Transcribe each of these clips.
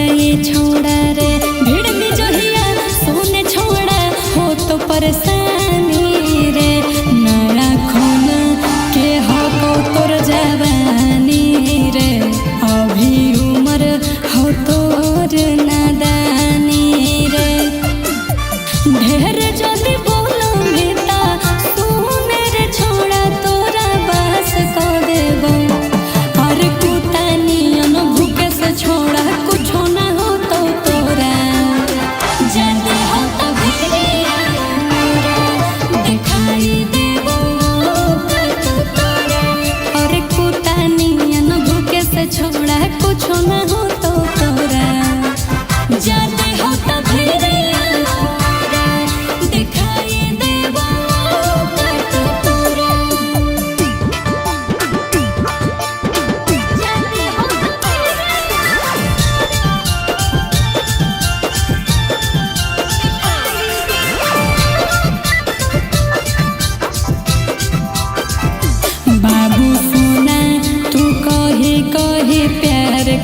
ये छोड़ा रे भीड़ में जहिया सोने छोड़ा हो तो परेशानी रे नया खून के हो को तोर जवानी रे अभी उम्र हो तोर नादानी रे ढेर जल्दी बोलो बेटा सुने रे छोड़ा तोरा बस को देबो और कुतानियन भूखे से छोड़ा कुछो ना हो तो तोरा जल्दी हो तो भिड़िया दिखाई देबो तोरा और कुतानियन भूखे से छोड़ा कुछो ना हो तो तोरा जल्दी हो तो भिड़िया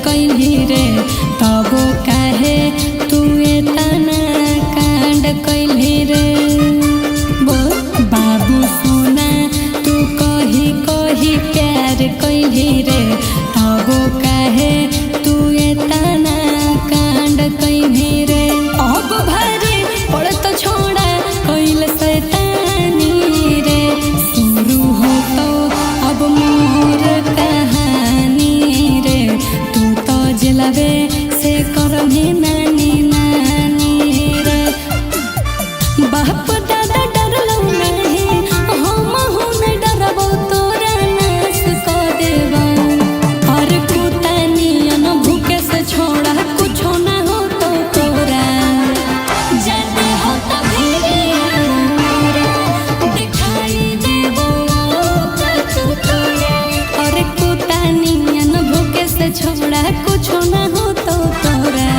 कैली रे तबो काहे तू एतना कांड कैली रे बाबू सोना तू कही कही प्यार कैली रे तबो काहे तू एतना कांड कैली रे अब भारी पड़ तो छोड़ा कैल शैतानी रे शुरू हो तो अब मोर कहानी रे तू तो जलवे से करभी नानी नानी रे बाप दादा डरलो नहीं हम हुन डरबो तोरा नाश को देबो और कुतानियन भूखे से छोड़ा कुछो ना हो तो तोरा जल्दी हो तो भिड़िया दिखाई देबो तोरा और कुतानियन भूखे से छोड़ा कुछो ना हो तो तोरा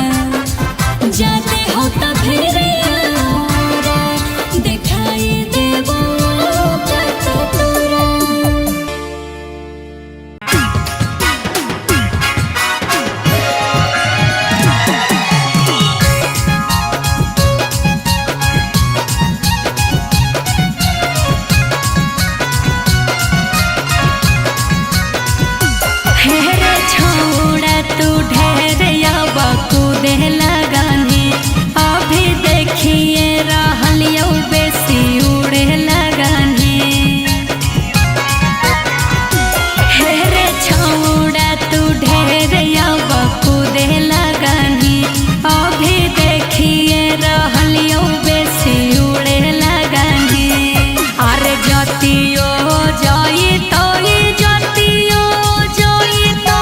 जाते हो तो भिड़िया दिखाई देबो तोरा हेरे छोड़ा तू ढेर अब कूदे लगानी अभी देखिए रहलियो बेसी उड़े लगानी हेरे छोड़ा तू ढेर अब कूदे लगानी अभी देखिए रहलियो बेसी उड़े लगानी अरे जतियो जई तो जतियो जई तो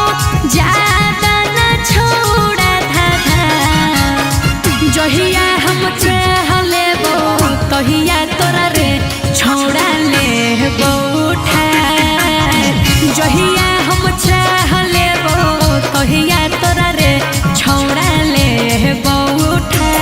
ज्यादा न छोड़ा था जहिया हम चाह लेबो तहिया तोरा रे छोड़ा लेबो उठा जहिया हम चाह लेबो तहिया तोरा रे छोड़ा लेबो उठा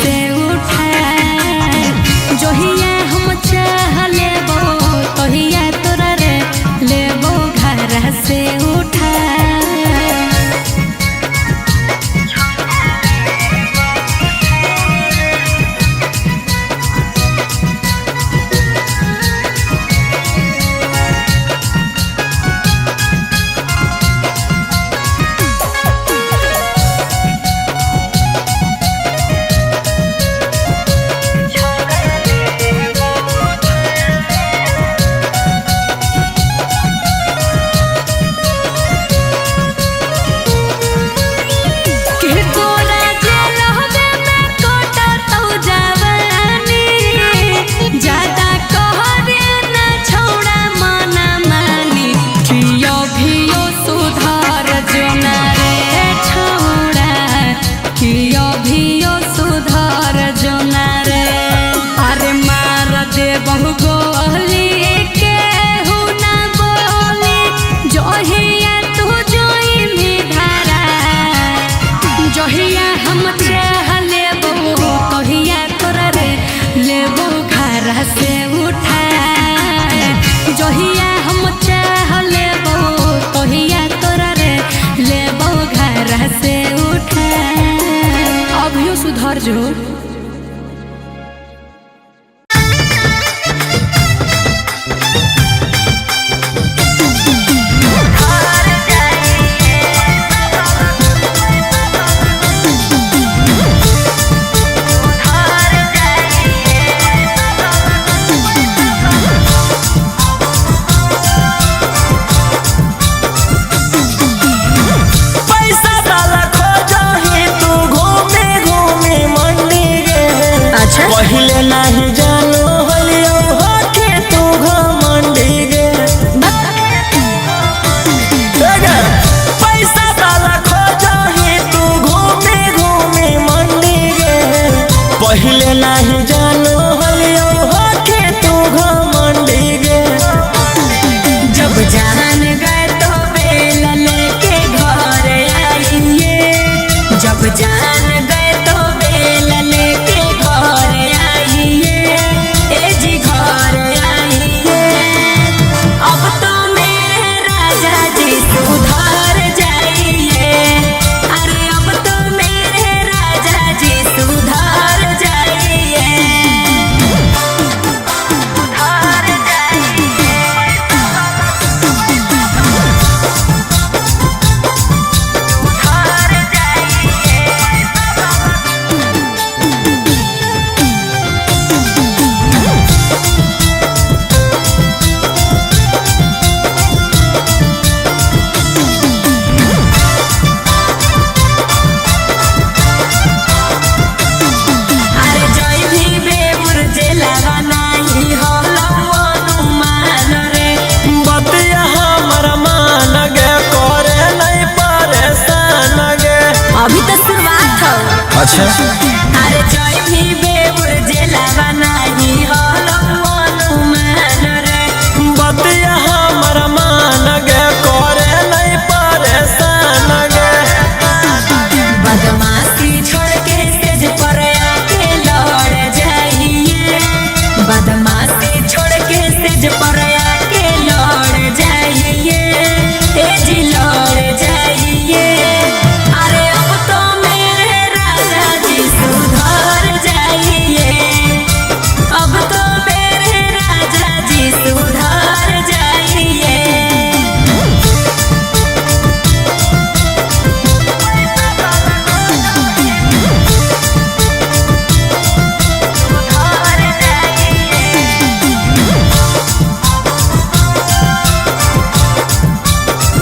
से उठा जोहिया हम चाह लेबो बोली के हूँ ना बोली जोहिया तू जोई में धारा जोहिया हम चाह लेबो कहिया तोरा रे लेबो घर से उठा जोहिया हम चाह लेबो कहिया तोरा रे लेबो घर से उठा अभियो सुधर जो पहिले नहीं जानो हलियो होके तू घमंडी गे पैसा डाला खोजही तू घूमे घूमे मंडी गे पहिले नहीं जानो हलियो होके तू घमंडी गे जब जान गए तो बेला लेके घर आइए जब जान गए तो बेला लेके अब तो मेरे राजा जी सुधार जाइए अरे अब तो मेरे राजा जी सुधार जाइए सुधार जाइए सुधार अभी तो शुरुआत हो अच्छा अरे जय भी बेबुर जेला बनाई हो अनुमान रे बतिया हमर मान गे करे नहीं परेशान गे बदमाशी छोड़ के स्टेज पर आके लड़ जाइए बदमाशी छोड़ के स्टेज पर आके लड़ जाइए ए जी लड़ जाइए अरे अब तो मेरे राजा जी सुधार जाइए अब तो मेरे राजा जी सुधार जाइए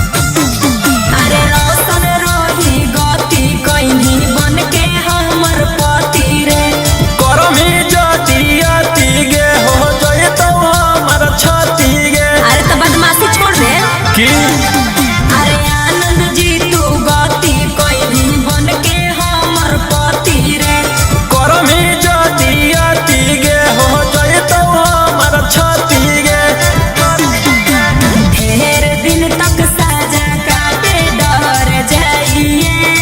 अरे रोशन रोही गति कहीं बन के हमर पति रे करमी जति अति गे हो जाए तो हमर छति गे अरे तो बदमाशी छोड़ दे की अरे आनंद जी तू गति कहीं बन के हमर पति रे करमी जति अति गे हो जाए तो हमर छति गे ढेर दिन तक साजा काटे डर जाइए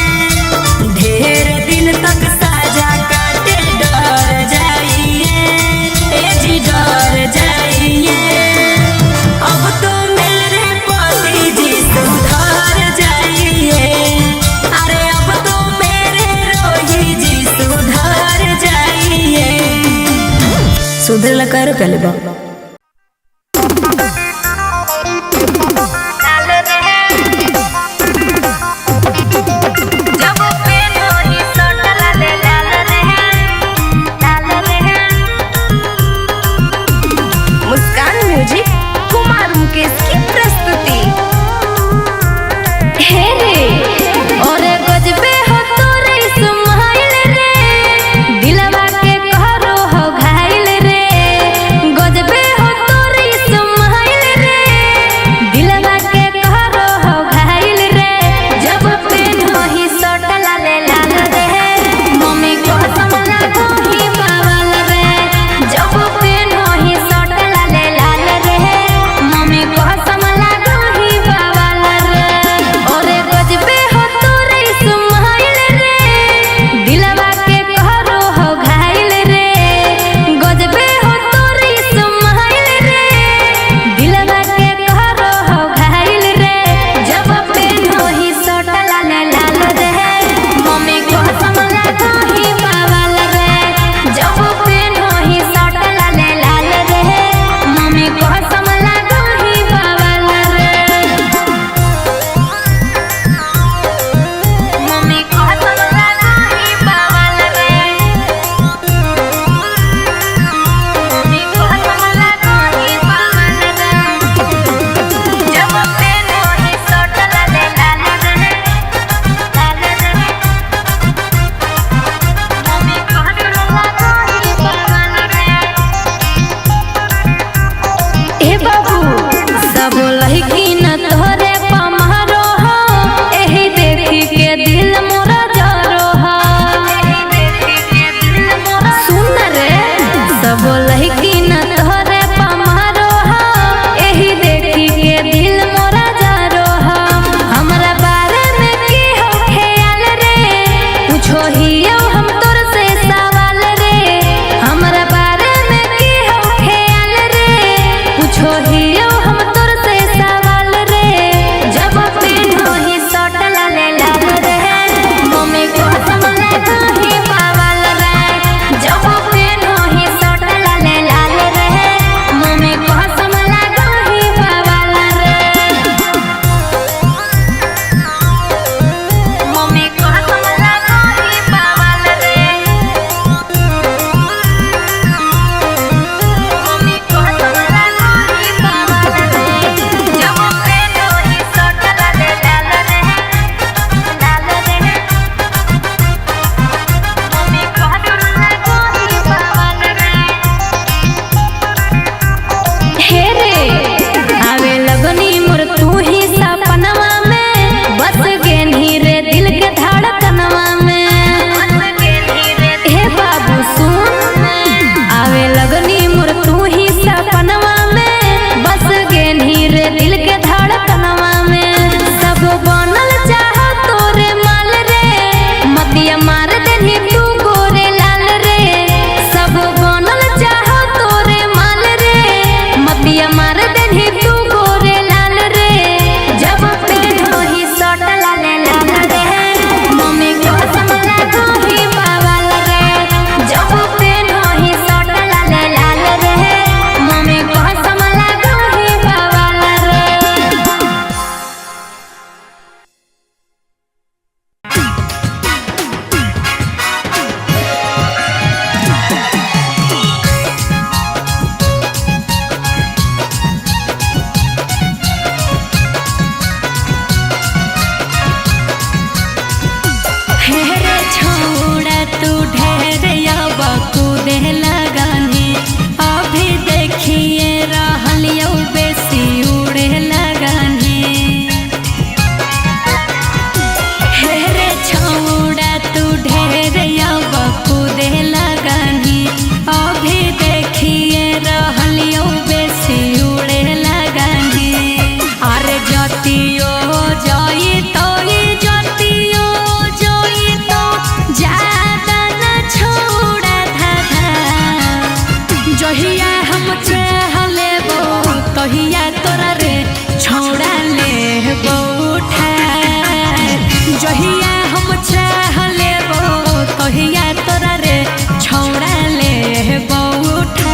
ढेर दिन तक साजा काटे डर जाइए ए जी डर जाइए अब तो मेरे पति जी सुधार जाइए अरे अब तो मेरे रोही जी सुधार जाइए सुधर कर पहले बाबा मुस्कान म्यूजिक कुमार मुकेश की प्रस्तुति हे रे और गजबे हो तोरे स्माइल रे दिलवा के कहरो हो घायल रे गजबे सब लड़की न तोहरे पमारो हो, एही देखी के दिल मोरा जरो हो। सुन रे सब लड़की न तोहरे पमारो हो, एही देखी के दिल मोरा जरो हो। हमरा बारे में की हो ख्याल रे, पूछो हियो हम तोर से सवाल रे। हमरा बारे में की हो ख्याल रे, पूछो हियो हम तोर से सवाल रे। जब पेनो ही सट लाले लाल रे, मम्मी को समला कहीं पावल रे। जब पेनो ही सट लाले लाल रे, मम्मी को समला कहीं पावल रे। मम्मी को समला कहीं पावल रे। मम्मी को समला कहीं पावल रे। जब पेनो ही सट लाले लाल रे, लाल रे। मम्मी को समला कहीं पावल रे। हे रे आवे लगनी मोर तू ही सपनवा में, बस गेनी रे दिल के धड़कनवा में। हे बाबू सुन, आवे लगनी मोर तू ही सपनवा में, बस गेनी रे दिल के धड़कनवा में। सब बनल चाह तोरे माल रे, मतिया मार देनी तू गोरे लाल रे। सब बनल चाह तोरे माल रे, मतिया मार देनी तू गोरे लाल रे। जब पेनो ही सट लाले लाल रे, मम्मी को समला कहीं पावल रे। जब पेनो ही सट लाले लाल रे, मम्मी को समला कहीं पावल रे। हेरे छोड़ा तू ढेर कूदे लगाने, अभी देखिए रहलियो बेसी उड़े लगाने। हेरे छोड़ा तू ढेर कूदे लगाने, अभी देखिए रहलियो बेसी उड़े लगाने। अरे जतियो जई तो जतियो जई तो ज्यादा न छोड़ा था। जहिया हम चाह लेबो तहिया तोरा रे छोड़ा लेबो उठा। जहिया हम चाह लेबो तहिया तोरा रे छोड़ा लेबो उठा।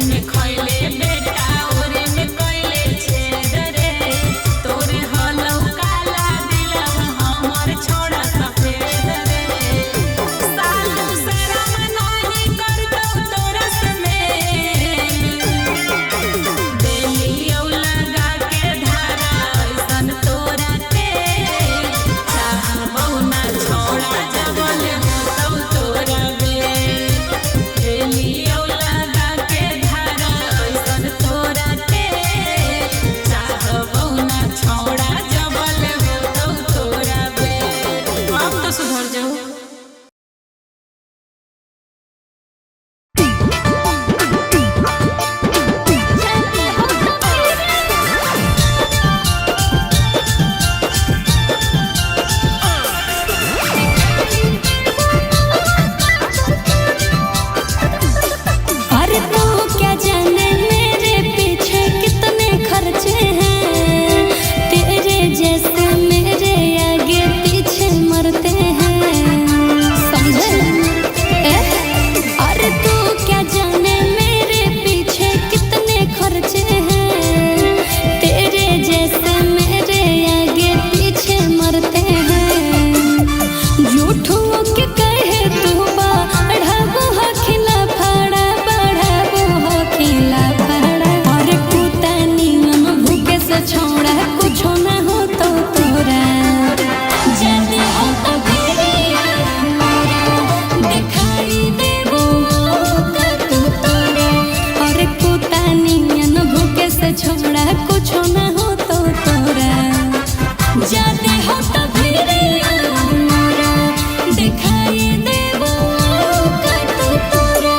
में खइले बेटा ओरे में कइले छेद रे तोरे हलौ काला दिलवा हमर छोड़ा सफेद रे सालू शरम नाही करतौ तोरा समेत देलियौ लगा के धारा ऐसन तोरा के चाहबौ ना छोड़ा जबल होतौ तोरा बे देलियौ लगा के धारा ऐसन तोरा के चाहबौ ना छोड़ा जबल होतौ तोरा बे अब तो सुधर जाओ। अरे तू क्या जाने मेरे पीछे कितने खर्चे हैं तेरे जैसे मेरे आगे पीछे मरते हैं समझे अरे तू क्या जाने मेरे पीछे कितने खर्चे हैं तेरे जैसे मेरे आगे पीछे मरते हैं झूठों के कहे तू बढ़ाबो खिला फाड़ा बढ़ाबो खिला फाड़ा और कुतानी मन भूखे से छोड़ा कुछो ना हो तो तोरा जाने हो तो दिखाई देबो का तू तोरा और कुतानी मन भूखे से छोड़ा कुछो ना हो तो तोरा जाने हो तो दिखाई देबो का तू तोरा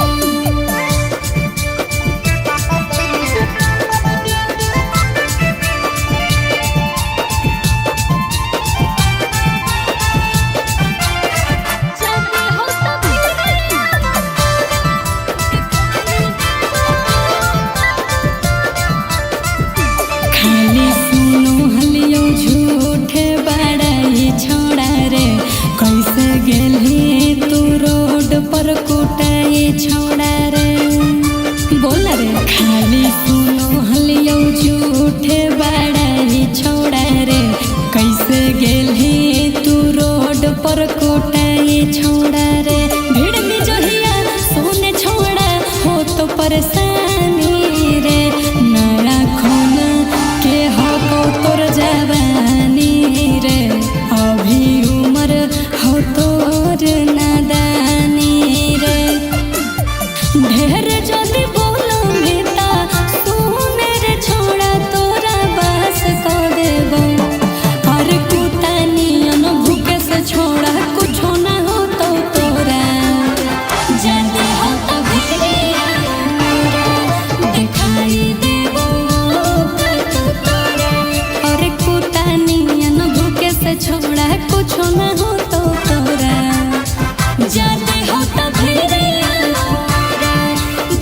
खाली सुनो हलियो झूठे बड़ाई छोड़ा रे कैसे गेली तू रोड पर कुटाई छोड़ा रे बोला रे खाली सुनो हलियो झूठे बड़ाई छोड़ा रे कैसे गेली तू रोड पर कुटाई छोड़ा रे भीड़ में जहिया सोने छोड़ा हो तो परेशानी रे नया खून के हो को तोर जवानी रे अभी उम्र हो तोर नादानी रे ढेर जल्दी बोलो बेटा सुने रे छोड़ा तोरा बस को देबो और कुतानी भूखे से छोड़ा कुछो ना हो तो तोरा जाने हो तो दिखाई देबो का तू तोरा और कुतानी भूखे से छोड़ा कुछो ना हो तो तोरा जाने हो तो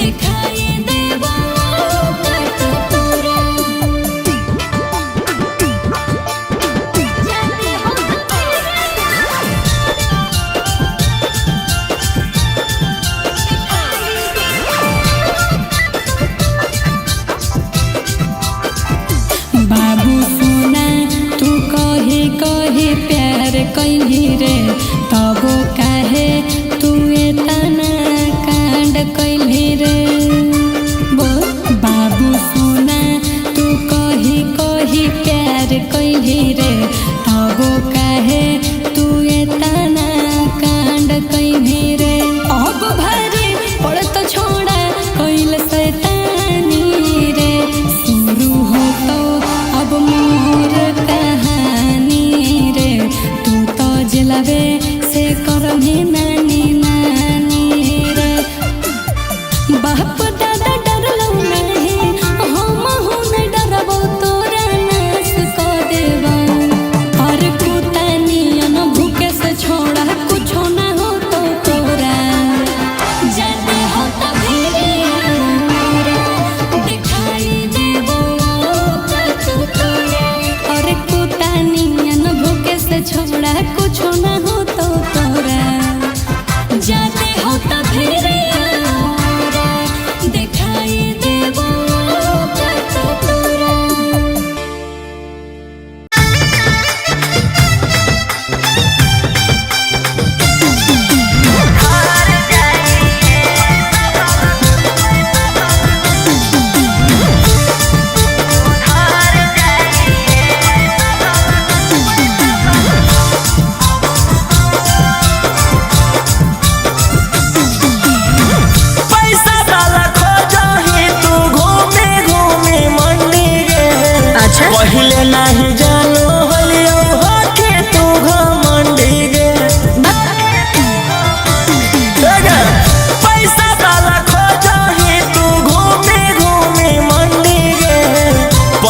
दिखाई देबो का तू तोरा जाने हो बाबू सोना तू कहे कहे प्यार कैली रे तबो काहे तू एतना कांड कैली रे बाबू सोना तू कही कही प्यार कैली रे तबो काहे तू एतना कांड कैली रे अब भारी पड़ तो छोड़ा कैल शैतानी रे शुरू हो तो अब मोर कहानी रे तू तो जला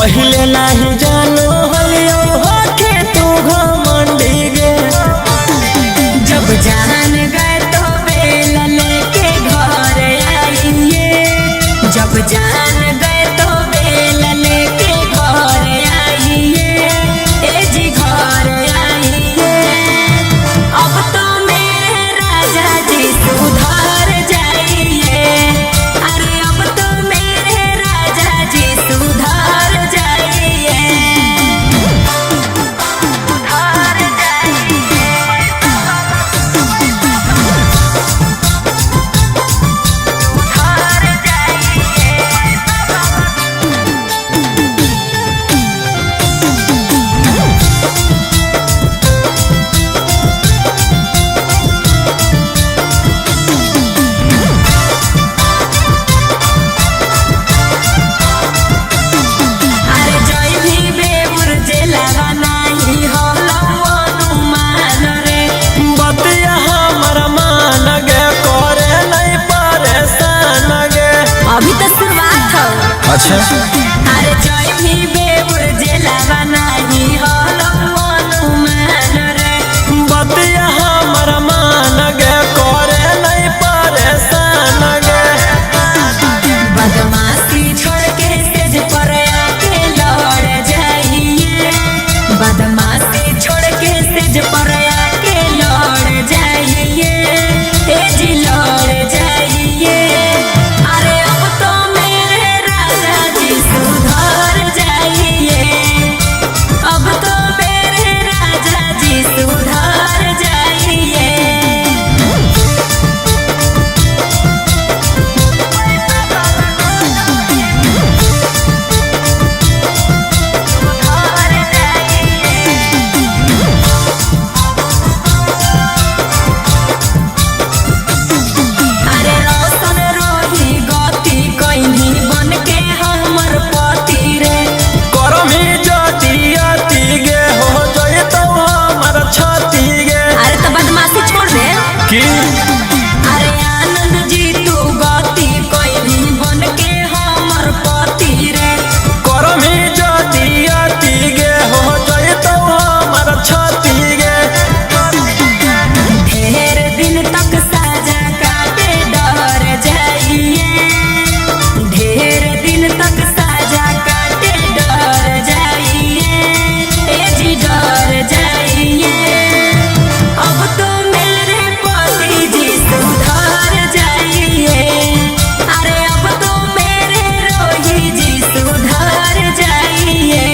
पहले नहीं जानो हलियो होके तू घमंडी गे। जब जान गए तो बेल लेके घर आइए, जब जान गए तो बेल लेके घर आइए, ए जी घर आइए। अब तो मेरे राजा जी सुधर जाइए, अरे अब तो मेरे राजा जी सुधर जाइए, सुधर जाइए। अरे जय भी बेबुर जेला नाही होला अनुमान रे, बतिया हमर मान गे करे नहीं परेशान गे। अभी तो शुरुआत हो। अच्छा अरे जय भी बेबुर जेला नाही होला अनुमान रे, बतिया हमर मान गे करे नहीं परेशान गे। बदमाशी छोड़ के स्टेज पर आके लड़ जाइए, बदमाशी छोड़ के स्टेज पर आके लड़ जाइए, ए जी लड़ जाइए। अरे अब तो मेरे राजा जी सुधर जाइए, अब तो मेरे राजा जी सुधर जाइए। अरे रोशन रोही गति कइनी बन के हमर पति रे, करमी जति अति गे हो जाए तो हमर छति गे। अरे तो बदमाशी छोड़ दे। की अरे आनंद जी तू गति कइनी बन के हमर पति रे, करमी जति अति गे हो जाए तो हमर छति गे। ढेर दिन तक साजा काटे डर जाइए, ढेर दिन तक साजा काटे डर जाइए, ए जी डर जाइए। अब तो मेरे पति जी सुधर जाइए, अरे अब तो मेरे रोही जी सुधर जाइए।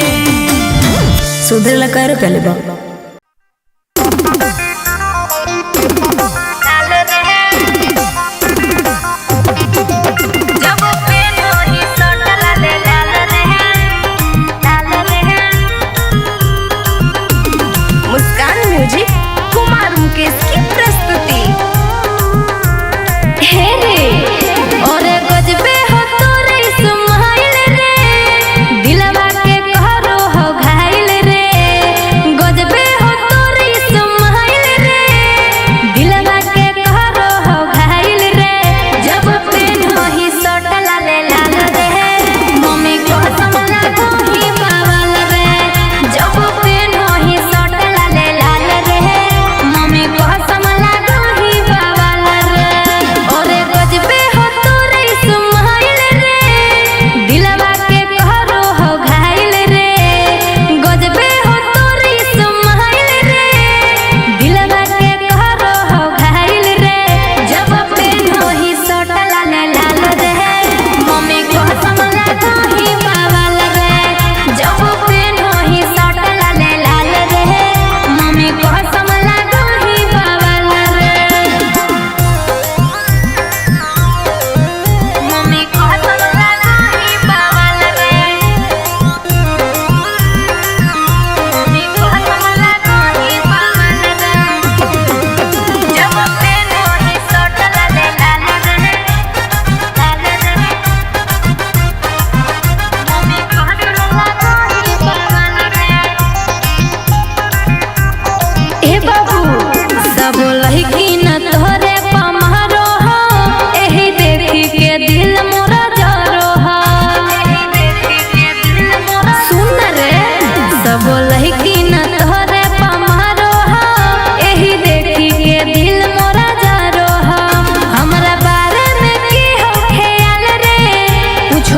सुधर लगा पहले बा मुस्कान म्यूजिक कुमार मुकेश की प्रस्तुति। हे रे ओरे गजबे हो तोरे स्माइल रे, दिलवा के कहरो हो घायल रे, गजबे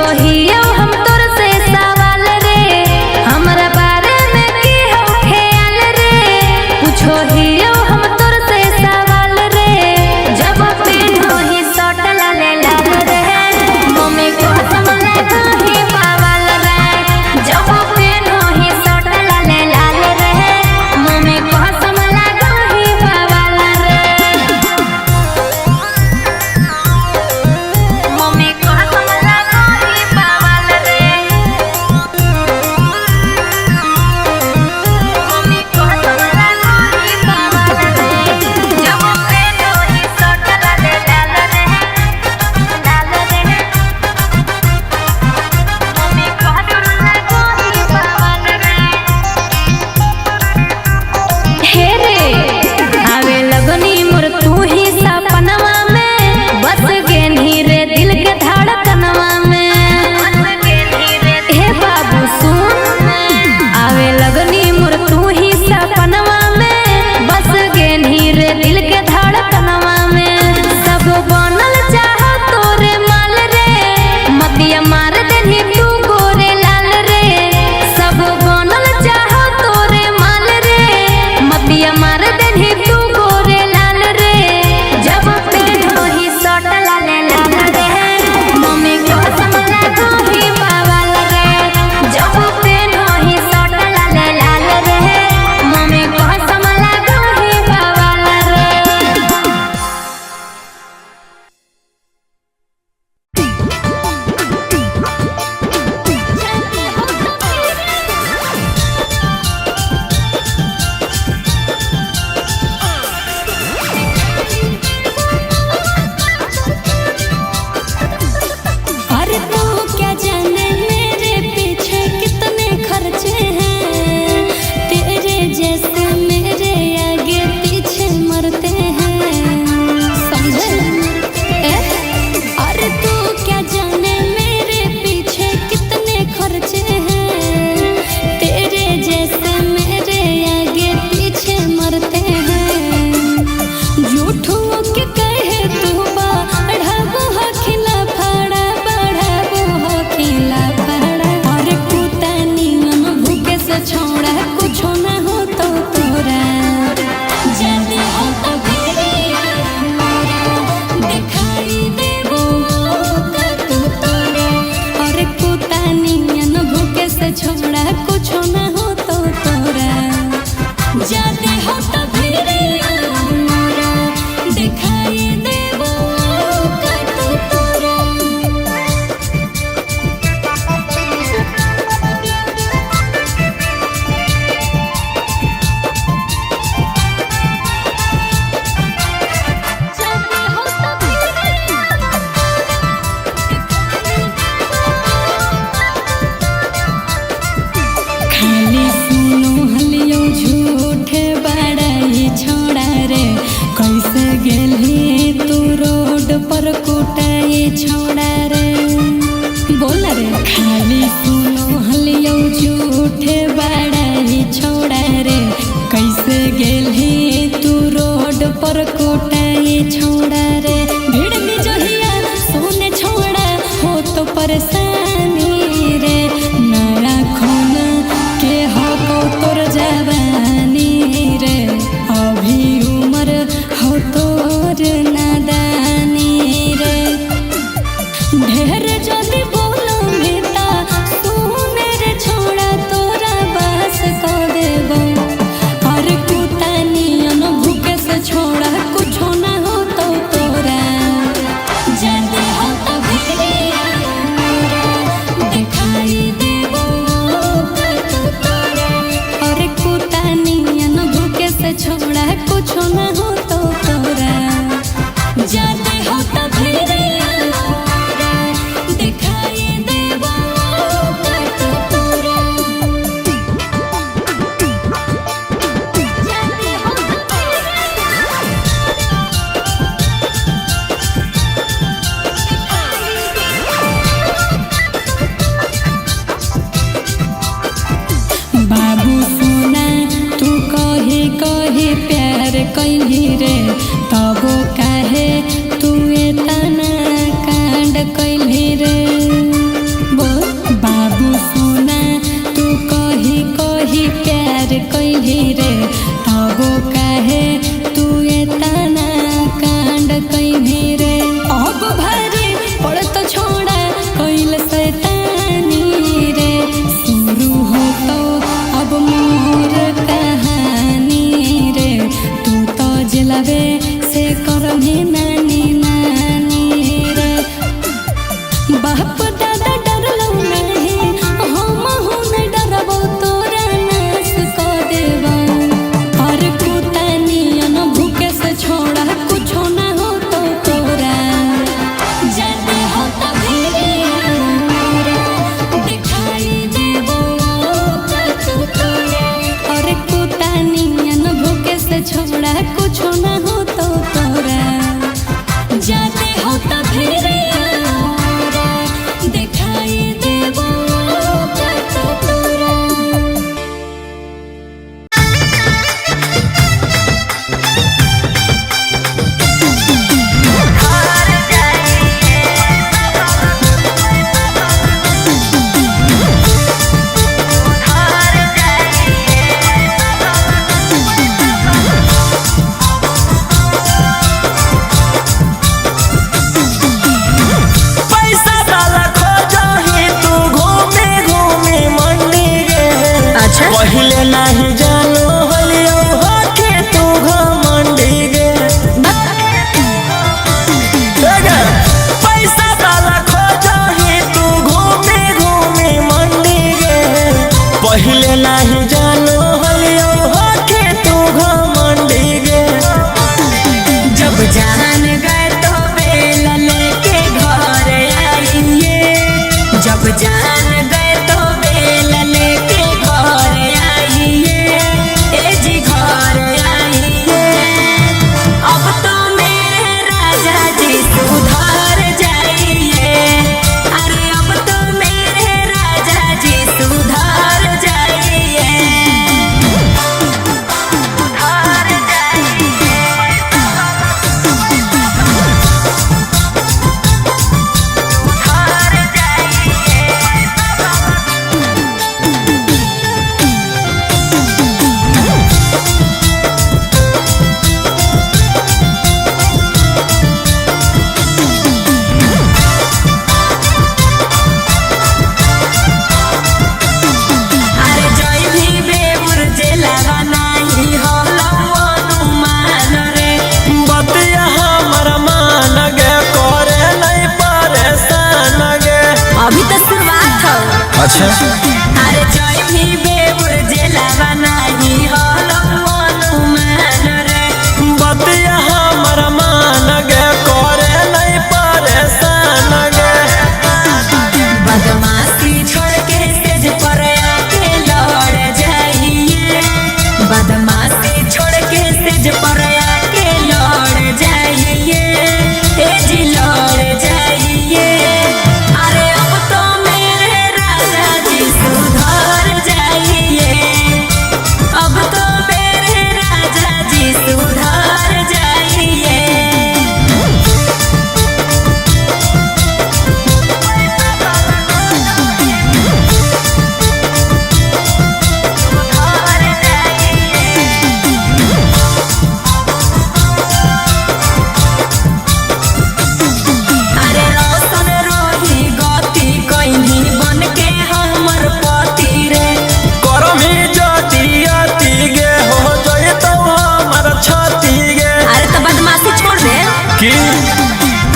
पूछो ही हम तोर से सवाल रे, हमरा बारे में की हो ख्याल रे। पूछो ही हम तोर से सवाल रे, जब पेनो ही सट लाल लाल रे, मम्मी को समला ही पावल रे। जब पेनो ही सट लाल लाल रे, मम्मी को समला ही पावल रे। मम्मी को समला ही पावल रे। मम्मी को समला ही पावल रे। जब पेनो ही सट लाल लाल रे, लाल रे। मम्मी को समला ही पावल रे। हे रे आवे लगनी मोर तू ही सपनवा में, बस गेनी रे दिल के धड़कनवा में। हे बाबू सुन, आवे लगनी मोर तू ही सपनवा में, बस गेनी रे दिल के धड़कनवा में। सब बनल चाह तोरे माल रे, मतिया मार देनी तू गोरे लाल रे। सब बनल चाह तोरे माल रे, मतिया मार देनी तू गोरे लाल रे। जब पेनो ही सट लाल लाल रे, मम्मी को समला ही पावल रे। जब पेनो ही सट लाल लाल रे, मम्मी को समला ही पावल रे। अरे तू क्या जाने मेरे पीछे कितने खर्चे हैं, तेरे जैसे मेरे आगे पीछे मरते हैं, समझे? अरे तू क्या जाने मेरे पीछे कितने खर्चे हैं, तेरे जैसे मेरे आगे पीछे मरते हैं। झूठों के कहे तू बढ़ाबो खिला फाड़ा, बढ़ाबो खिला फाड़ा। और कुतानियन भूखे से छोड़ा, कुछो ना हो तो तोरा। जाने हो तो भिड़िया मोरा, दिखाई देबो का तू तोरा। और कुतानियन भूखे से छोड़ा, कुछो ना हो तो तोरा। जाने हो तो भिड़िया मोरा, दिखाई देबो का तू तोरा। जाने हो तो खाली सुनो हलियो झूठे बड़ाई छोड़ा रे, कैसे गेली तू रोड पर कुटाई छोड़ा रे। बोल रे खाली सुनो हलियो झूठे बड़ाई छोड़ा रे, कैसे गेली तू रोड पर कुटाई छोड़ा रे। भीड़ में जहिया सोने छोड़ा हो तो परेशानी रे, नया खून के हो को तोर जवानी रे। अभी उम्र हो तोर नादानी रे, ढेर जल्दी बोलो बेटा सुने रे छोड़ा, तोरा बस को देबो। और कुतानियन भूखे से छोड़ा, कुछो ना हो तो तोरा। जाने हो तो भिड़िया मोरा, दिखाई देबो का तू तोरा। और कुतानियन भूखे से छोड़ा, कुछो ना हो तो तोरा। जाने हो तो भिड़िया मोरा, दिखाई देबो का तू तोरा। जाने हो तो बाबू सोना तू कहे कहे प्यार कैली रे, तबो काहे तू एतना कांड कैली रे। जब जान गए तो बेल लेके घर आइए, ए जी घर आइए। अब तो मेरे राजा जी सुधर जाइए, अरे अब तो मेरे राजा जी सुधर जाइए, सुधर जाइए। अरे जय भी बेबुर जेला नाही होला अनुमान रे, बतिया हमर मान गे करे नहीं परेशान गे। अभी तो शुरुआत हो। अच्छा अरे जय भी बेबुर जेला नाही होला अनुमान रे, बतिया हमर मान गे करे नहीं परेशान गे। बदमाशी छोड़ के स्टेज पर आके लड़ जाइए, बदमाशी छोड़ के स्टेज पर आके लड़ जाइए, ए जी लड़ जाइए। अरे अब तो मेरे राजा जी सुधर जाइए, अब तो मेरे राजा जी सुधर जाइए। अरे रोशन रोही गति कइनी बन के हमर पति रे, करमी जति अति गे हो जय तो हमर छति गे। अरे तो बदमाशी छोड़ दे। की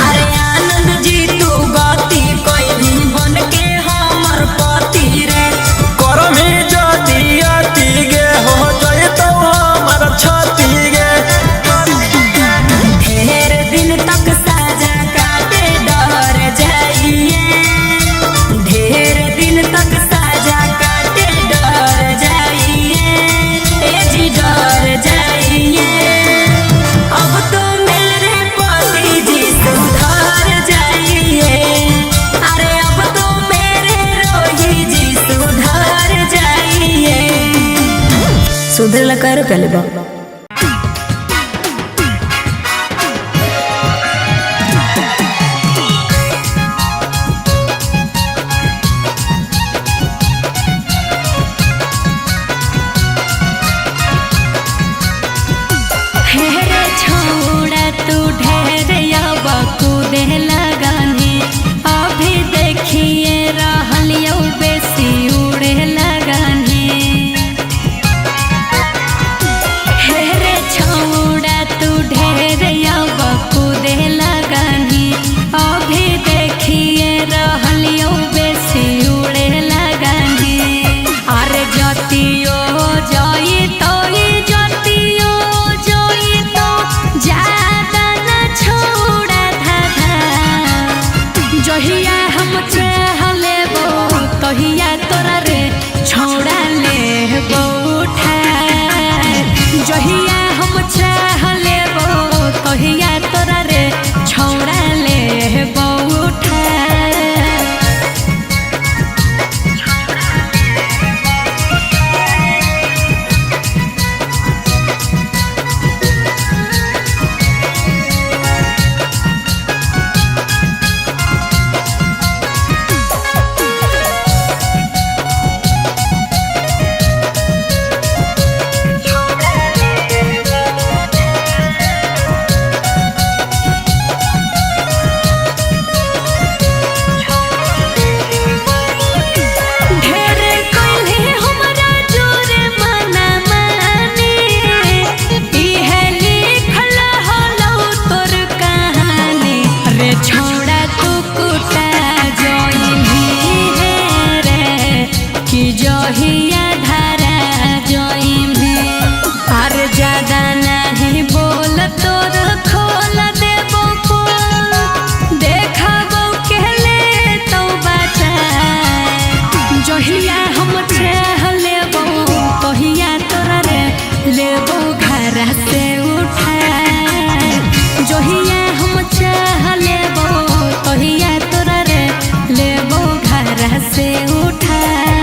अरे आनंद जी तू गति कइनी बन के हमर पति रे, करमी जति अति गे हो जय तो हमर छति गे। ढेर दिन तक साजा काटे डर जाइए, ढेर दिन तक साजा काटे डर जाइए, ए जी डर जाइए। अब तो मेरे पति जी सुधर जाइए, अरे अब तो मेरे रोही जी सुधर जाइए। सुधर कर पहले बा। हेरे छोड़ा तू ढेर याबकू दे लगाने, अभी देखिए रहल यौ बेसी उड़े लगाने। हेरे छोड़ा तू ढेर याबकू दे लगाने, अभी देखिए रहल यौ बेसी उड़े लगाने। अरे जतियो जई तो जतियो जोई तो ज्यादा न छोड़ा धाधा। जहिया हम चाहले बो तहिया तोरा रे छोड़ा ले बो उठा। जहिया हम चाहले बो तहिया तोरा रे छोड़ा ले बो उठा। उठा